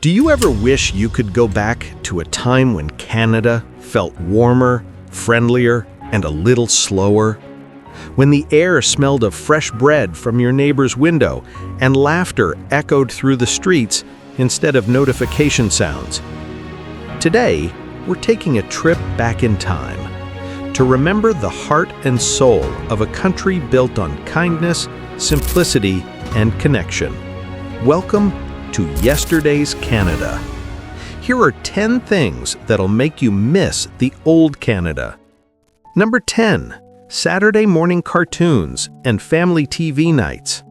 Do you ever wish you could go back to a time when Canada felt warmer, friendlier, and a little slower? When the air smelled of fresh bread from your neighbor's window and laughter echoed through the streets instead of notification sounds? Today, we're taking a trip back in time to remember the heart and soul of a country built on kindness, simplicity, and connection. Welcome to yesterday's Canada. Here are 10 things that'll make you miss the old Canada. Number 10. Saturday morning cartoons and family TV nights.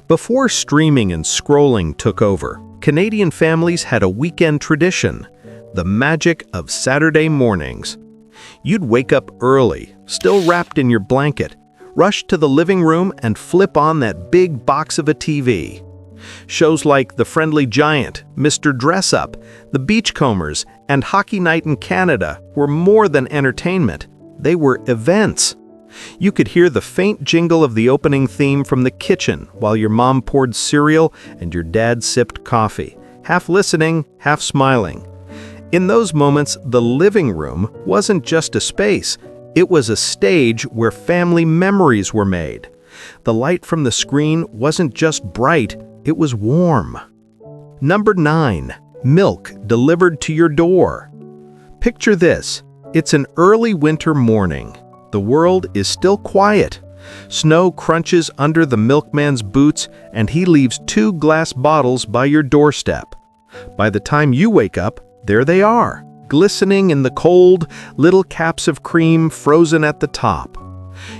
Before streaming and scrolling took over, Canadian families had a weekend tradition, the magic of Saturday mornings. You'd wake up early, still wrapped in your blanket, rush to the living room and flip on that big box of a TV. Shows like The Friendly Giant, Mr. Dress-Up, The Beachcombers, and Hockey Night in Canada were more than entertainment. They were events. You could hear the faint jingle of the opening theme from the kitchen while your mom poured cereal and your dad sipped coffee, half listening, half smiling. In those moments, the living room wasn't just a space. It was a stage where family memories were made. The light from the screen wasn't just bright, it was warm. Number 9. Milk delivered to your door. Picture this. It's an early winter morning. The world is still quiet. Snow crunches under the milkman's boots, and he leaves 2 glass bottles by your doorstep. By the time you wake up, there they are, glistening in the cold, little caps of cream frozen at the top.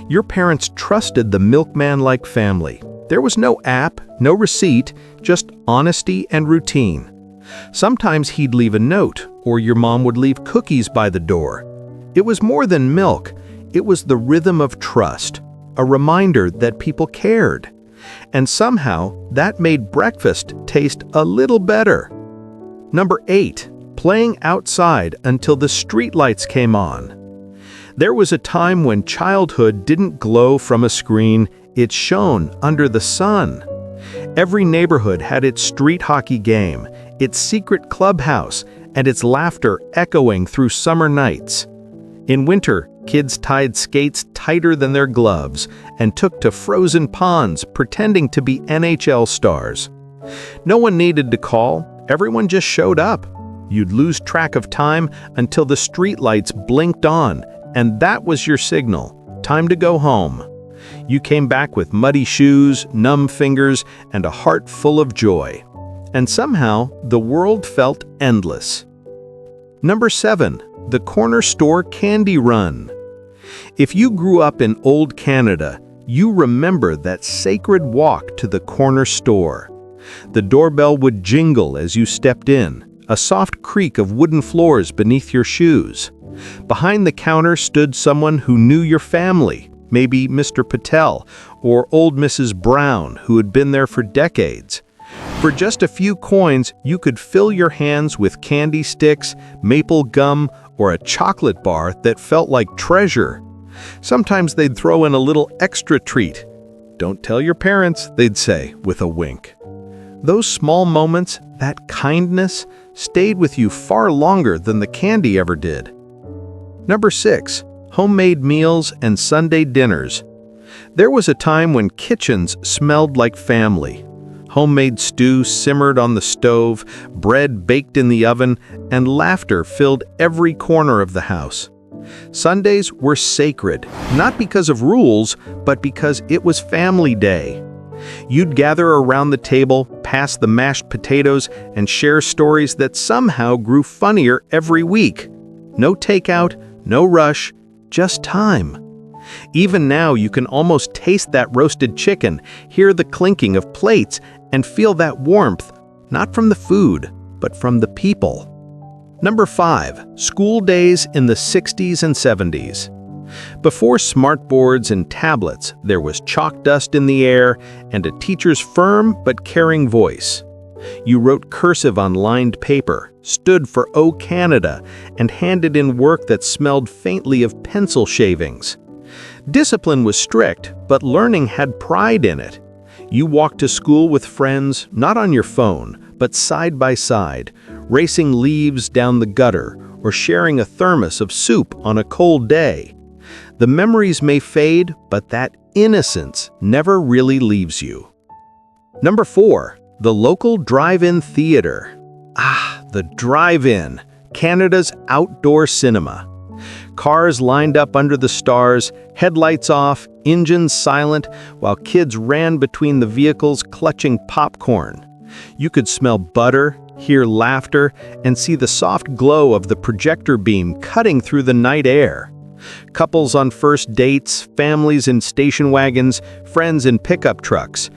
Your parents trusted the milkman-like family. There was no app, no receipt, just honesty and routine. Sometimes he'd leave a note, or your mom would leave cookies by the door. It was more than milk. It was the rhythm of trust, a reminder that people cared. And somehow, that made breakfast taste a little better. Number 8. Playing outside until the streetlights came on. There was a time when childhood didn't glow from a screen, it shone under the sun. Every neighborhood had its street hockey game, its secret clubhouse, and its laughter echoing through summer nights. In winter, kids tied skates tighter than their gloves and took to frozen ponds pretending to be NHL stars. No one needed to call, everyone just showed up. You'd lose track of time until the streetlights blinked on, and that was your signal. Time to go home. You came back with muddy shoes, numb fingers, and a heart full of joy. And somehow, the world felt endless. Number 7. The corner store candy run. If you grew up in old Canada, you remember that sacred walk to the corner store. The doorbell would jingle as you stepped in, a soft creak of wooden floors beneath your shoes. Behind the counter stood someone who knew your family, maybe Mr. Patel or old Mrs. Brown, who had been there for decades. For just a few coins, you could fill your hands with candy sticks, maple gum, or a chocolate bar that felt like treasure. Sometimes they'd throw in a little extra treat. "Don't tell your parents," they'd say with a wink. Those small moments, that kindness, stayed with you far longer than the candy ever did. Number 6. Homemade meals and Sunday dinners. There was a time when kitchens smelled like family. Homemade stew simmered on the stove, bread baked in the oven, and laughter filled every corner of the house. Sundays were sacred, not because of rules, but because it was family day. You'd gather around the table, pass the mashed potatoes, and share stories that somehow grew funnier every week. No takeout, no rush, just time. Even now, you can almost taste that roasted chicken, hear the clinking of plates, and feel that warmth, not from the food, but from the people. Number 5. School days in the 60s and 70s. Before smartboards and tablets, there was chalk dust in the air and a teacher's firm but caring voice. You wrote cursive on lined paper, stood for "O Canada," and handed in work that smelled faintly of pencil shavings. Discipline was strict, but learning had pride in it. You walked to school with friends, not on your phone, but side by side, racing leaves down the gutter or sharing a thermos of soup on a cold day. The memories may fade, but that innocence never really leaves you. Number 4, the local drive-in theater. The drive-in, Canada's outdoor cinema. Cars lined up under the stars, headlights off, engines silent, while kids ran between the vehicles clutching popcorn. You could smell butter, hear laughter, and see the soft glow of the projector beam cutting through the night air. Couples on first dates, families in station wagons, friends in pickup trucks.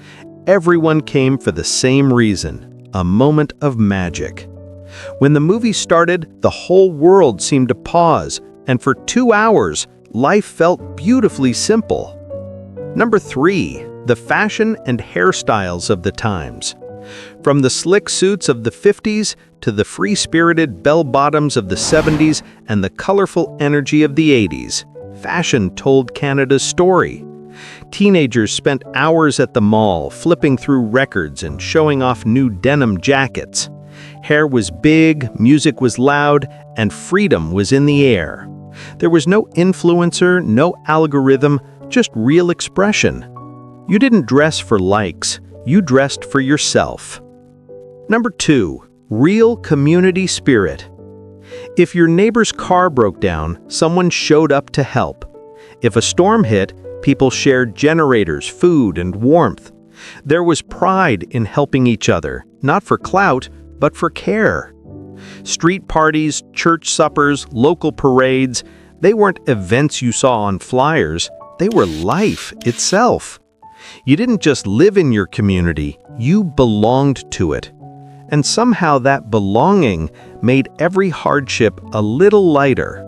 Everyone came for the same reason, a moment of magic. When the movie started, the whole world seemed to pause, and for 2 hours, life felt beautifully simple. Number 3, the fashion and hairstyles of the times. From the slick suits of the 50s to the free-spirited bell-bottoms of the 70s and the colorful energy of the 80s, fashion told Canada's story. Teenagers spent hours at the mall, flipping through records and showing off new denim jackets. Hair was big, music was loud, and freedom was in the air. There was no influencer, no algorithm, just real expression. You didn't dress for likes, you dressed for yourself. Number 2, real community spirit. If your neighbor's car broke down, someone showed up to help. If a storm hit, people shared generators, food, and warmth. There was pride in helping each other, not for clout, but for care. Street parties, church suppers, local parades, they weren't events you saw on flyers, they were life itself. You didn't just live in your community, you belonged to it. And somehow that belonging made every hardship a little lighter.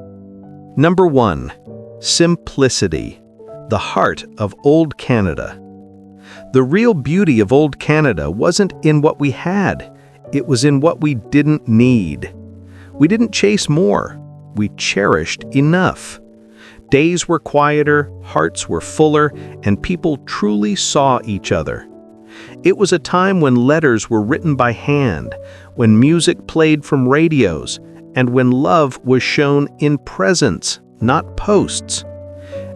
Number 1, simplicity, the heart of old Canada. The real beauty of old Canada wasn't in what we had, it was in what we didn't need. We didn't chase more, we cherished enough. Days were quieter, hearts were fuller, and people truly saw each other. It was a time when letters were written by hand, when music played from radios, and when love was shown in presence, not posts.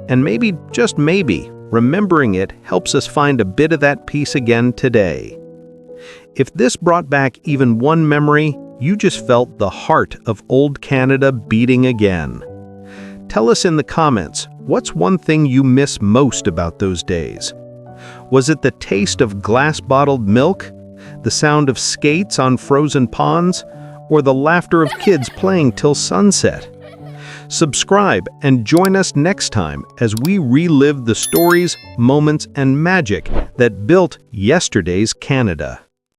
And maybe, just maybe, remembering it helps us find a bit of that peace again today. If this brought back even one memory, you just felt the heart of old Canada beating again. Tell us in the comments, what's one thing you miss most about those days? Was it the taste of glass-bottled milk, the sound of skates on frozen ponds, or the laughter of kids playing till sunset? Subscribe and join us next time as we relive the stories, moments, and magic that built yesterday's Canada.